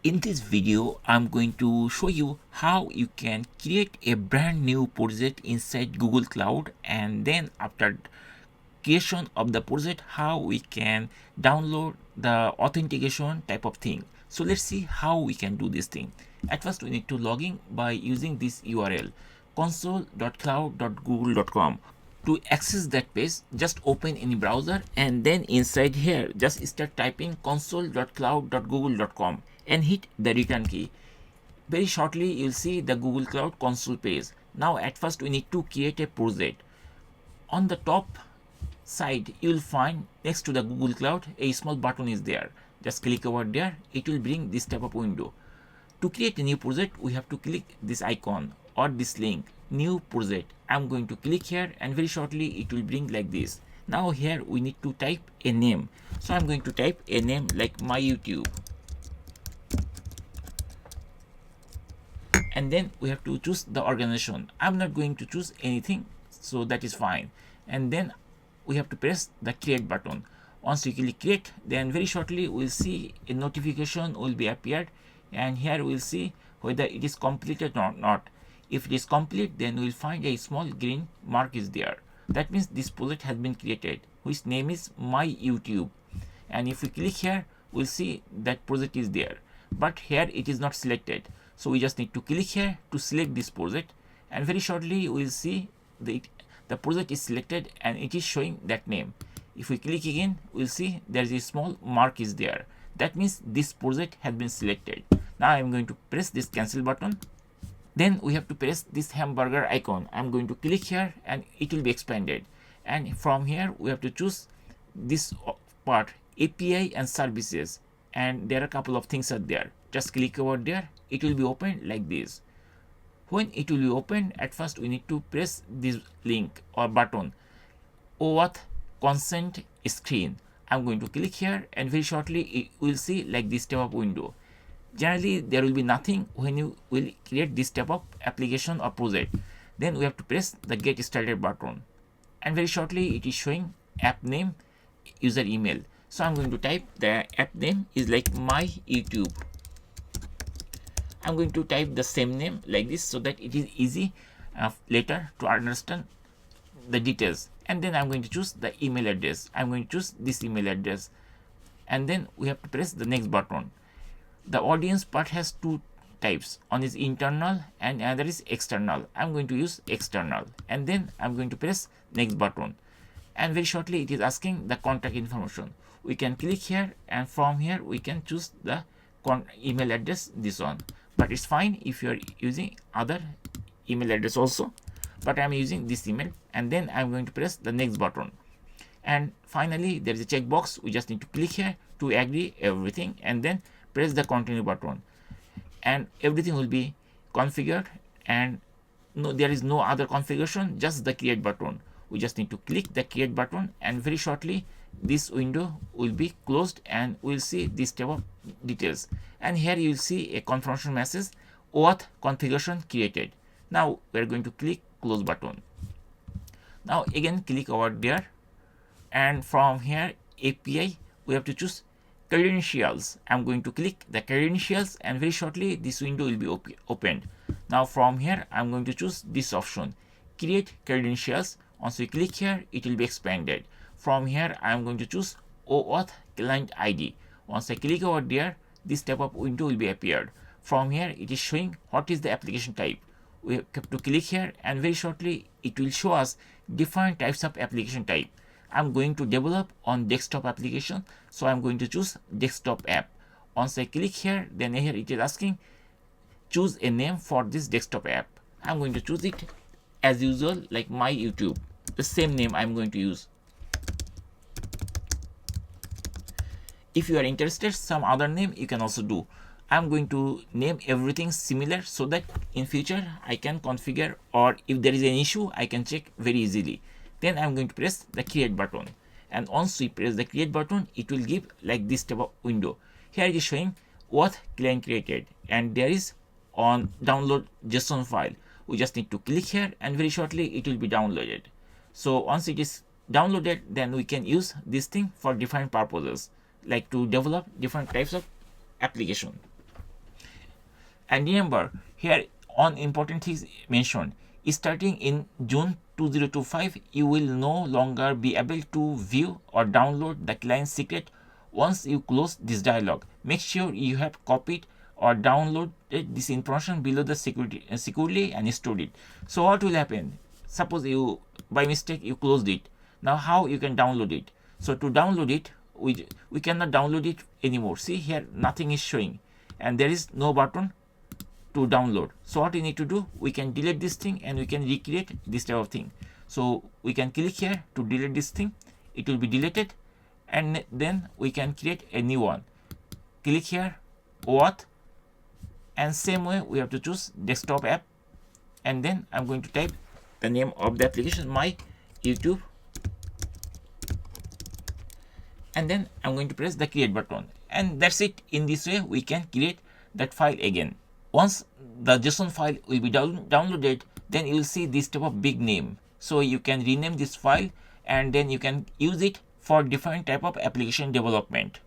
In this video, I'm going to show you how you can create a brand new project inside Google Cloud, and then after creation of the project, how we can download the authentication type of thing. So let's see how we can do this thing. At first, we need to log in by using this URL console.cloud.google.com. To access that page, just open any browser and then inside here just start typing console.cloud.google.com and hit the return key. Very shortly you'll see the Google Cloud console page. Now at first we need to create a project. On the top side you'll find next to the Google Cloud a small button is there. Just click over there, it will bring this type of window. To create a new project, we have to click this icon or this link, new project. I'm going to click here and very shortly it will bring like this. Now here we need to type a name. So I'm going to type a name like my YouTube. And then we have to choose the organization. I'm not going to choose anything, so that is fine. And then we have to press the create button. Once you click create, then very shortly we'll see a notification will be appeared, and here we'll see whether it is completed or not. If it is complete, then we'll find a small green mark is there. That means this project has been created, which name is my YouTube. And if we click here, we'll see that project is there, but here it is not selected. So we just need to click here to select this project, and very shortly we'll see the project is selected and it is showing that name. If we click again, we'll see there is a small mark is there. That means this project has been selected. Now I'm going to press this cancel button. Then we have to press this hamburger icon. I'm going to click here and it will be expanded. And from here we have to choose this part, API and services. And there are a couple of things are there. Just click over there. It will be opened like this. When it will be opened, at first we need to press this link or button, OAuth consent screen. I'm going to click here and very shortly it will see like this type of window. Generally there will be nothing when you will create this type of application or project. Then we have to press the get started button, and very shortly it is showing app name, user email. So I'm going to type the app name is like my YouTube. I'm going to type the same name like this so that it is easy later to understand the details. And then I'm going to choose the email address. I'm going to choose this email address, and then we have to press the next button. The audience part has two types. One is internal and another is external. I'm going to use external, and then I'm going to press next button, and very shortly it is asking the contact information. We can click here, and from here we can choose the email address, this one, but it's fine if you are using other email address also, but I'm using this email. And then I'm going to press the next button, and finally there is a checkbox. We just need to click here to agree everything, and then press the continue button, and everything will be configured. And no, there is no other configuration, just the create button. We just need to click the create button, and very shortly this window will be closed and we'll see this type of details. And here you will see a confirmation message, OAuth configuration created. Now we are going to click close button. Now again click over there, and from here API we have to choose credentials. I'm going to click the credentials, and very shortly this window will be opened. Now from here I'm going to choose this option, create credentials. Once we click here, it will be expanded. From here I'm going to choose OAuth client ID. Once I click over there, this type of window will be appeared. From here it is showing what is the application type. We have to click here, and very shortly it will show us different types of application type. I'm going to develop on desktop application, so I'm going to choose desktop app. Once I click here, then here it is asking choose a name for this desktop app. I'm going to choose it as usual like my YouTube, the same name I'm going to use. If you are interested some other name, you can also do. I'm going to name everything similar so that in future I can configure, or if there is an issue I can check very easily. Then I'm going to press the create button, and once we press the create button, it will give like this type of window. Here it is showing OAuth client created, and there is on download JSON file. We just need to click here, and very shortly it will be downloaded. So once it is downloaded, then we can use this thing for different purposes, like to develop different types of application. And remember, here one important thing is mentioned. Starting in June 2025, you will no longer be able to view or download the client secret once you close this dialog. Make sure you have copied or downloaded this information below the securely and stored it. So what will happen? Suppose you by mistake you closed it. Now how you can download it? So to download it, we cannot download it anymore. See here, nothing is showing and there is no button to download. So what we need to do, we can delete this thing and we can recreate this type of thing. So we can click here to delete this thing, it will be deleted, and then we can create a new one. Click here, OAuth, and same way we have to choose desktop app, and then I'm going to type the name of the application, my YouTube, and then I'm going to press the create button, and that's it. In this way we can create that file again. Once the JSON file will be downloaded, then you will see this type of big name. So you can rename this file and then you can use it for different type of application development.